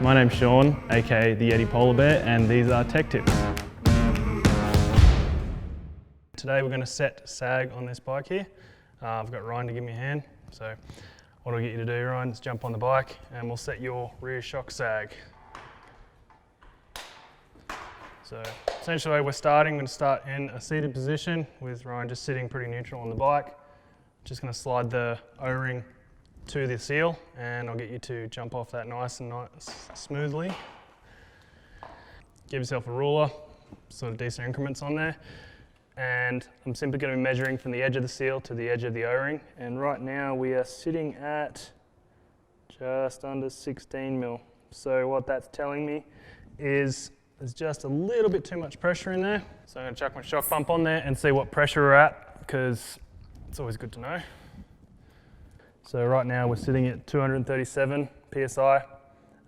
My name's Sean, aka the Yeti Polar Bear, and these are tech tips. Today we're going to set sag on this bike here. I've got Ryan to give me a hand, so what I'll get you to do, Ryan, is jump on the bike and we'll set your rear shock sag. So essentially we're going to start in a seated position with Ryan just sitting pretty neutral on the bike. Just going to slide the O-ring to the seal and I'll get you to jump off that nice and smoothly. Give yourself a ruler, sort of decent increments on there. And I'm simply going to be measuring from the edge of the seal to the edge of the O-ring. And right now we are sitting at just under 16 mil. So what that's telling me is there's just a little bit too much pressure in there. So I'm going to chuck my shock pump on there and see what pressure we're at, because it's always good to know. So right now we're sitting at 237 PSI,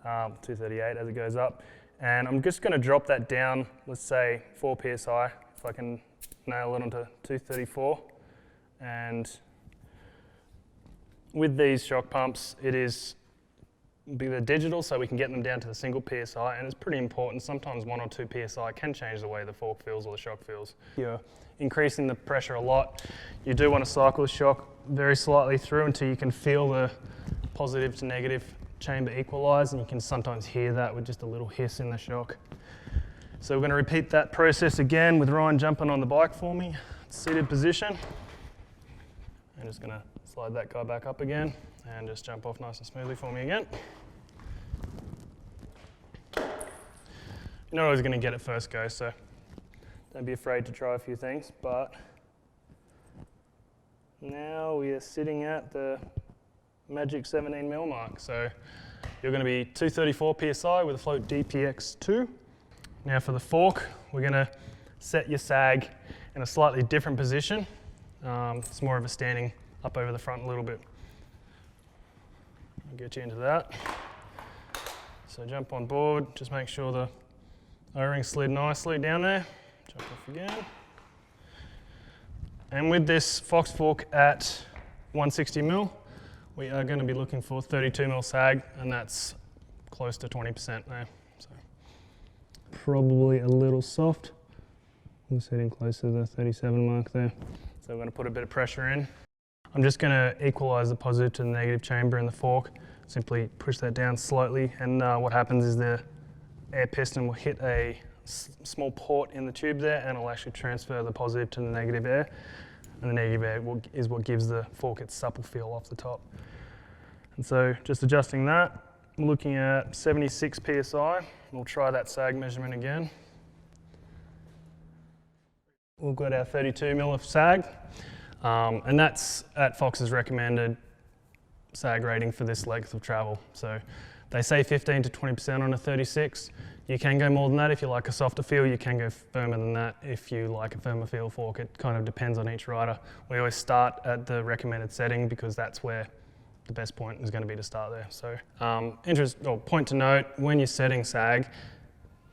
238 as it goes up. And I'm just going to drop that down, let's say 4 PSI, if I can nail it onto 234. And with these shock pumps, it is they're digital, so we can get them down to the single PSI, and it's pretty important. Sometimes 1 or 2 PSI can change the way the fork feels or the shock feels. You're increasing the pressure a lot. You do want to cycle the shock very slightly through until you can feel the positive to negative chamber equalize, and you can sometimes hear that with just a little hiss in the shock. So we're going to repeat that process again with Ryan jumping on the bike for me, seated position. I'm just going to slide that guy back up again and just jump off nice and smoothly for me again. You're not always going to get it first go, so don't be afraid to try a few things. But now we are sitting at the magic 17 mil mark. So you're going to be 234 PSI with a float DPX2. Now for the fork, we're going to set your sag in a slightly different position. It's more of a standing up over the front a little bit. I'll get you into that. So jump on board, just make sure the O-ring slid nicely down there. Jump off again. And with this Fox fork at 160 mil, we are going to be looking for 32 mil sag, and that's close to 20% there. So probably a little soft. We're sitting close to the 37 mark there. So we're going to put a bit of pressure in. I'm just going to equalize the positive to the negative chamber in the fork. Simply push that down slightly, and what happens is the air piston will hit a small port in the tube there, and it'll actually transfer the positive to the negative air. And the negative air is what gives the fork its supple feel off the top. And so just adjusting that, we're looking at 76 PSI. We'll try that sag measurement again. We've got our 32 mil of sag. And that's at Fox's recommended sag rating for this length of travel. So they say 15 to 20% on a 36. You can go more than that if you like a softer feel. You can go firmer than that if you like a firmer feel fork. It kind of depends on each rider. We always start at the recommended setting because that's where the best point is going to be to start there. So point to note, when you're setting sag,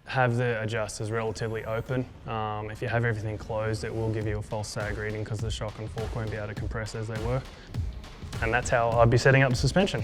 have the adjusters relatively open. If you have everything closed, it will give you a false sag reading because the shock and fork won't be able to compress as they were. And that's how I'd be setting up the suspension.